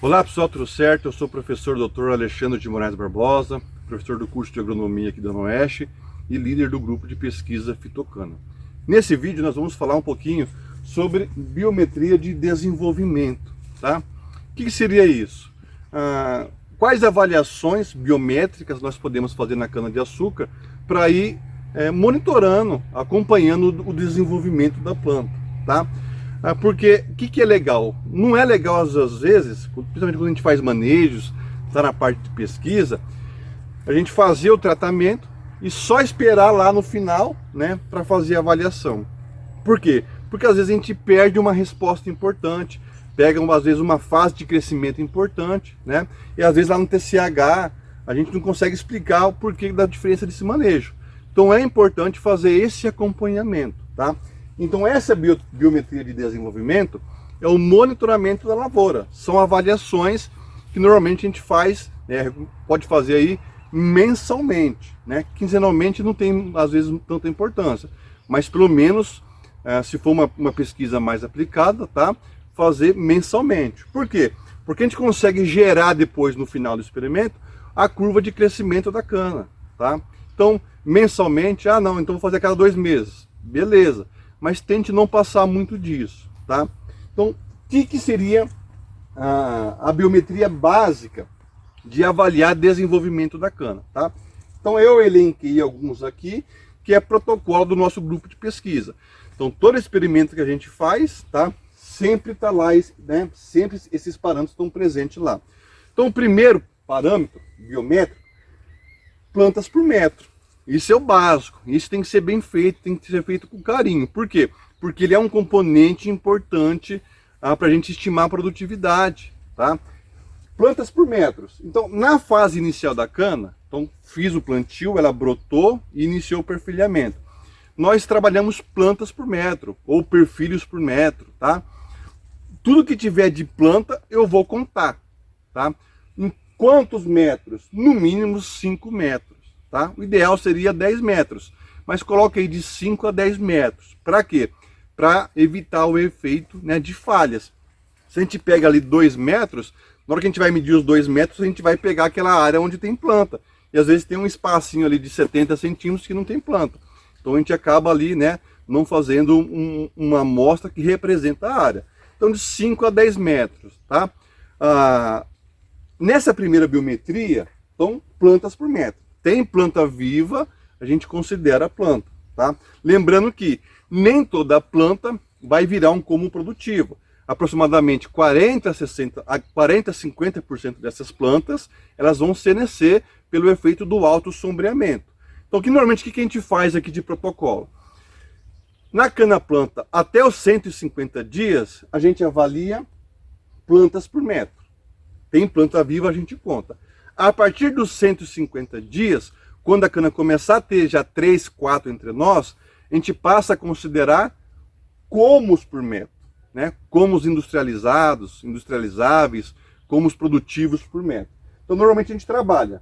Olá pessoal, tudo certo? Eu sou o professor Dr. Alexandre de Moraes Barbosa, professor do curso de agronomia aqui da Oeste e líder do grupo de pesquisa Fitocana. Nesse vídeo nós vamos falar um pouquinho sobre biometria de desenvolvimento, tá? O que seria isso? Quais avaliações biométricas nós podemos fazer na cana-de-açúcar para ir monitorando, acompanhando o desenvolvimento da planta, tá? Porque o que é legal? Não é legal às vezes, principalmente quando a gente faz manejos, está na parte de pesquisa, a gente fazer o tratamento e só esperar lá no final, né, para fazer a avaliação. Por quê? Porque às vezes a gente perde uma resposta importante, pega às vezes uma fase de crescimento importante, né? E às vezes lá no TCH a gente não consegue explicar o porquê da diferença desse manejo. Então é importante fazer esse acompanhamento, tá? Então essa biometria de desenvolvimento é o monitoramento da lavoura. São avaliações que normalmente a gente faz, pode fazer aí mensalmente, né? Quinzenalmente não tem às vezes tanta importância, mas pelo menos se for uma pesquisa mais aplicada, tá? Fazer mensalmente. Por quê? Porque a gente consegue gerar depois no final do experimento a curva de crescimento da cana, tá? Então mensalmente, não, então vou fazer a cada 2 meses, beleza. Mas tente não passar muito disso, tá? Então, o que seria a biometria básica de avaliar desenvolvimento da cana, tá? Então, eu elenquei alguns aqui, que é protocolo do nosso grupo de pesquisa. Então, todo experimento que a gente faz, tá? Sempre está lá, né? Sempre esses parâmetros estão presentes lá. Então, o primeiro parâmetro biométrico, plantas por metro. Isso é o básico, isso tem que ser bem feito, tem que ser feito com carinho. Por quê? Porque ele é um componente importante para a gente estimar a produtividade, tá? Plantas por metros. Então, na fase inicial da cana, então fiz o plantio, ela brotou e iniciou o perfilhamento. Nós trabalhamos plantas por metro, ou perfilhos por metro, tá? Tudo que tiver de planta, eu vou contar, tá? Em quantos metros? No mínimo 5 metros. Tá? O ideal seria 10 metros, mas coloque aí de 5 a 10 metros. Para quê? Para evitar o efeito, né, de falhas. Se a gente pega ali 2 metros, na hora que a gente vai medir os 2 metros, a gente vai pegar aquela área onde tem planta. E às vezes tem um espacinho ali de 70 centímetros que não tem planta. Então a gente acaba ali, né, não fazendo uma amostra que representa a área. Então de 5 a 10 metros. Tá? Nessa primeira biometria, então plantas por metro. Tem planta viva, a gente considera a planta, tá? Lembrando que nem toda planta vai virar um como produtivo. Aproximadamente 40 a 50% dessas plantas, elas vão senescer pelo efeito do alto sombreamento. Então, normalmente, o que a gente faz aqui de protocolo? Na cana-planta, até os 150 dias, a gente avalia plantas por metro. Tem planta viva, a gente conta. A partir dos 150 dias, quando a cana começar a ter já 3, 4 entre nós, a gente passa a considerar comos por metro, né? Comos industrializados, industrializáveis, comos produtivos por metro. Então, normalmente a gente trabalha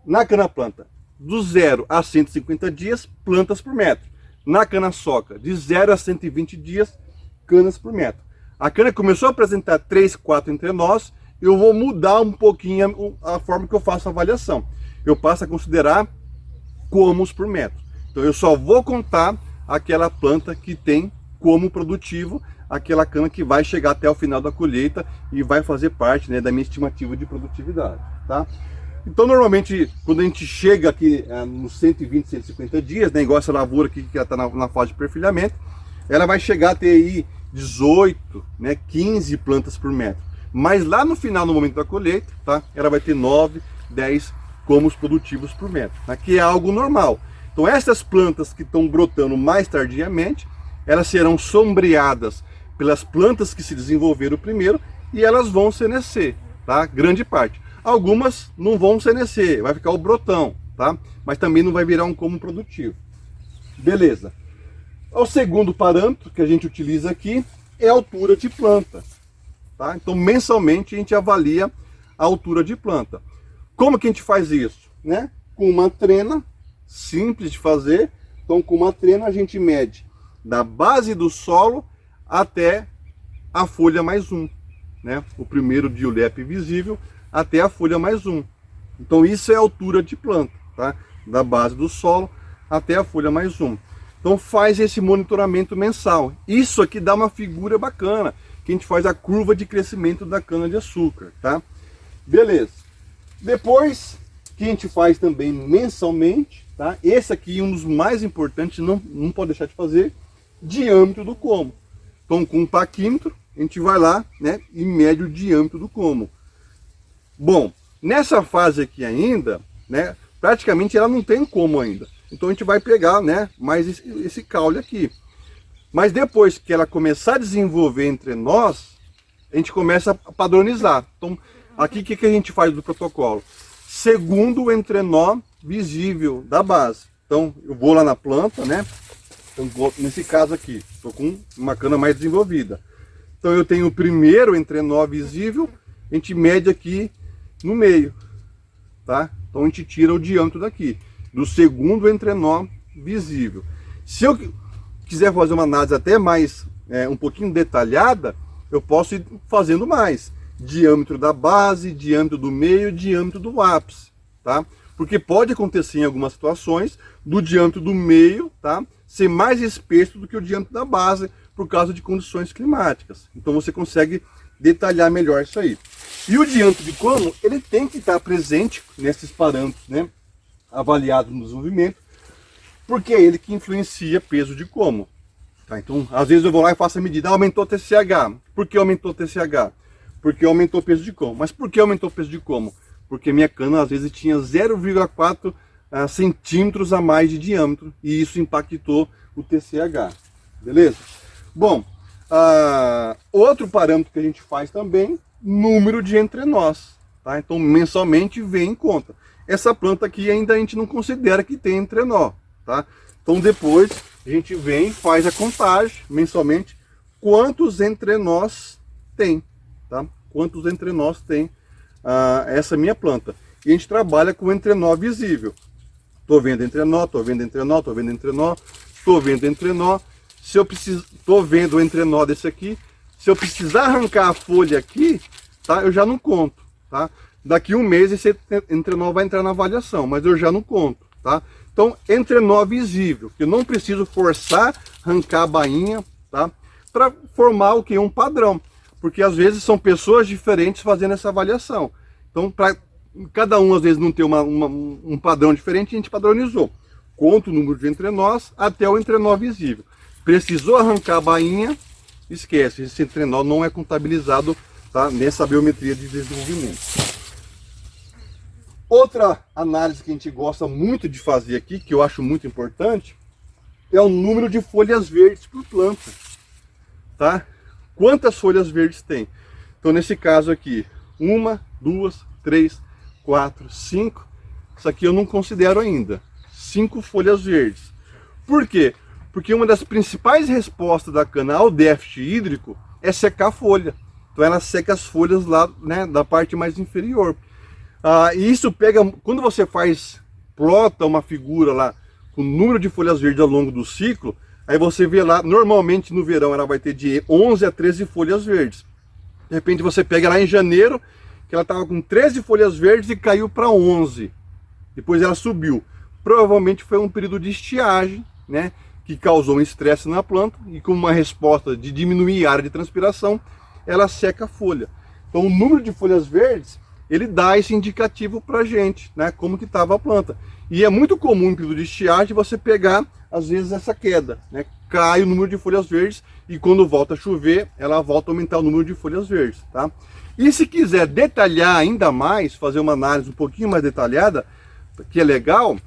na cana-planta do 0 a 150 dias, plantas por metro. Na cana-soca, de 0 a 120 dias, canas por metro. A cana começou a apresentar 3, 4 entre nós, eu vou mudar um pouquinho a forma que eu faço a avaliação. Eu passo a considerar comos por metro. Então eu só vou contar aquela planta que tem como produtivo, aquela cana que vai chegar até o final da colheita e vai fazer parte, né, da minha estimativa de produtividade, tá? Então normalmente quando a gente chega aqui nos 120, 150 dias, né, igual essa lavoura aqui que está na fase de perfilhamento, ela vai chegar a ter aí 18, né, 15 plantas por metro. Mas lá no final, no momento da colheita, tá? Ela vai ter 9, 10 comos produtivos por metro, tá? Que é algo normal. Então essas plantas que estão brotando mais tardiamente, elas serão sombreadas pelas plantas que se desenvolveram primeiro e elas vão senescer, tá? Grande parte. Algumas não vão senescer, vai ficar o brotão, tá? Mas também não vai virar um como produtivo. Beleza. O segundo parâmetro que a gente utiliza aqui é a altura de planta. Tá? Então, mensalmente, a gente avalia a altura de planta. Como que a gente faz isso? Né? Com uma trena, simples de fazer. Então, com uma trena, a gente mede da base do solo até a folha mais 1. né, o primeiro diulep visível até a folha mais 1. Então isso é a altura de planta, tá? Da base do solo até a folha mais 1. Então faz esse monitoramento mensal. Isso aqui dá uma figura bacana, que a gente faz a curva de crescimento da cana de açúcar, tá? Beleza. Depois que a gente faz também mensalmente, tá? Esse aqui é um dos mais importantes, não pode deixar de fazer, diâmetro do como. Então com um paquímetro a gente vai lá, né, e mede o diâmetro do como. Bom, nessa fase aqui ainda, né, praticamente ela não tem como ainda. Então a gente vai pegar, né, mais esse caule aqui. Mas depois que ela começar a desenvolver entre nós, a gente começa a padronizar. Então aqui o que a gente faz do protocolo? Segundo o entrenó visível da base. Então eu vou lá na planta, né? Então, nesse caso aqui, estou com uma cana mais desenvolvida. Então eu tenho o primeiro entrenó visível, a gente mede aqui no meio, tá? Então a gente tira o diâmetro daqui, do segundo entrenó visível. Se eu quiser fazer uma análise até mais, um pouquinho detalhada, eu posso ir fazendo mais. Diâmetro da base, diâmetro do meio, diâmetro do ápice, tá? Porque pode acontecer em algumas situações do diâmetro do meio, tá, ser mais espesso do que o diâmetro da base por causa de condições climáticas. Então você consegue detalhar melhor isso aí. E o diâmetro de como, ele tem que estar presente nesses parâmetros, né, avaliados no desenvolvimento, porque é ele que influencia peso de como. Tá? Então, às vezes eu vou lá e faço a medida, aumentou o TCH. Por que aumentou o TCH? Porque aumentou o peso de como. Mas por que aumentou o peso de como? Porque minha cana às vezes tinha 0,4 centímetros a mais de diâmetro e isso impactou o TCH. Beleza? Bom, outro parâmetro que a gente faz também, número de entrenós. Tá? Então mensalmente vem em conta. Essa planta aqui ainda a gente não considera que tem entrenó. Tá? Então depois a gente vem e faz a contagem mensalmente quantos entrenós tem. Tá? Quantos entrenós tem essa minha planta. E a gente trabalha com entrenó visível. Estou vendo entrenó, estou vendo entrenó, estou vendo entrenó, estou vendo entrenó. Se eu preciso, estou vendo o entrenó desse aqui. Se eu precisar arrancar a folha aqui, tá? Eu já não conto, tá? Daqui um mês esse entrenó vai entrar na avaliação, mas eu já não conto, tá? Então, entrenó visível, que eu não preciso forçar, arrancar a bainha, tá? Para formar o que? Um padrão. Porque às vezes são pessoas diferentes fazendo essa avaliação. Então, para cada um às vezes não ter um padrão diferente, a gente padronizou. Conta o número de entrenós até o entrenó visível. Precisou arrancar a bainha, esquece, esse entrenó não é contabilizado, tá, nessa biometria de desenvolvimento. Outra análise que a gente gosta muito de fazer aqui, que eu acho muito importante, é o número de folhas verdes por planta. Tá? Quantas folhas verdes tem? Então nesse caso aqui, 1, 2, 3, 4, 5. Isso aqui eu não considero ainda. 5 folhas verdes. Por quê? Porque uma das principais respostas da cana ao déficit hídrico é secar a folha. Então ela seca as folhas lá, né, da parte mais inferior. E isso pega, quando você plota uma figura lá com o número de folhas verdes ao longo do ciclo, aí você vê lá, normalmente no verão ela vai ter de 11 a 13 folhas verdes. De repente você pega lá em janeiro, que ela estava com 13 folhas verdes e caiu para 11. Depois ela subiu. Provavelmente foi um período de estiagem, né, que causou um estresse na planta e com uma resposta de diminuir a área de transpiração, ela seca a folha. Então o número de folhas verdes, ele dá esse indicativo para a gente, né, como que estava a planta. E é muito comum em período de estiagem você pegar, às vezes, essa queda, né, cai o número de folhas verdes e quando volta a chover, ela volta a aumentar o número de folhas verdes, tá? E se quiser detalhar ainda mais, fazer uma análise um pouquinho mais detalhada, que é legal,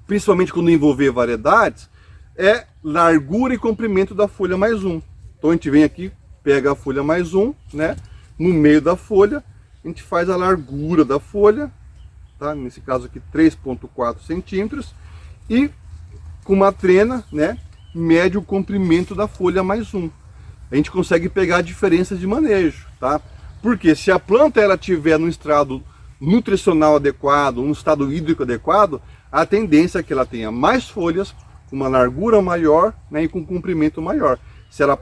principalmente quando envolver variedades, é largura e comprimento da folha mais 1. Então a gente vem aqui, pega a folha mais 1, né, no meio da folha, a gente faz a largura da folha, tá? Nesse caso aqui 3,4 centímetros, e com uma trena, né, mede o comprimento da folha mais 1. A gente consegue pegar a diferença de manejo, tá? Porque se a planta ela tiver num estado nutricional adequado, um estado hídrico adequado, a tendência é que ela tenha mais folhas, com uma largura maior, né, e com comprimento maior. Se ela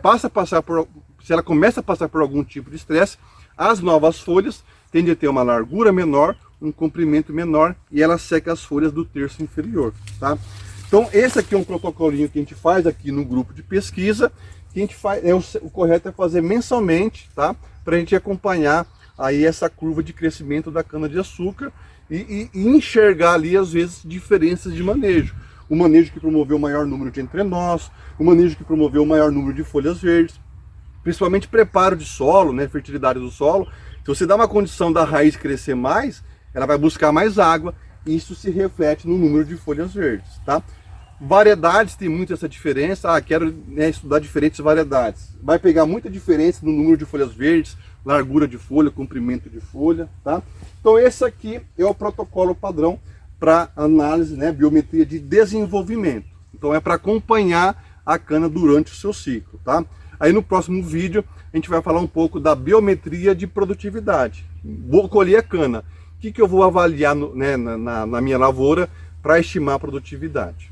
começa a passar por algum tipo de estresse, As novas folhas tendem a ter uma largura menor, um comprimento menor e ela seca as folhas do terço inferior, tá? Então esse aqui é um protocolinho que a gente faz aqui no grupo de pesquisa, que a gente faz, o correto é fazer mensalmente, tá? Para a gente acompanhar aí essa curva de crescimento da cana-de-açúcar e enxergar ali às vezes diferenças de manejo. O manejo que promoveu o maior número de entrenós, o manejo que promoveu o maior número de folhas verdes, principalmente preparo de solo, né, fertilidade do solo. Se você dá uma condição da raiz crescer mais, ela vai buscar mais água e isso se reflete no número de folhas verdes, tá? Variedades tem muito essa diferença. Quero, né, estudar diferentes variedades. Vai pegar muita diferença no número de folhas verdes, largura de folha, comprimento de folha, tá? Então esse aqui é o protocolo padrão para análise, né, biometria de desenvolvimento. Então é para acompanhar a cana durante o seu ciclo, tá? Aí no próximo vídeo a gente vai falar um pouco da biometria de produtividade. Vou colher a cana. O que eu vou avaliar na minha lavoura para estimar a produtividade?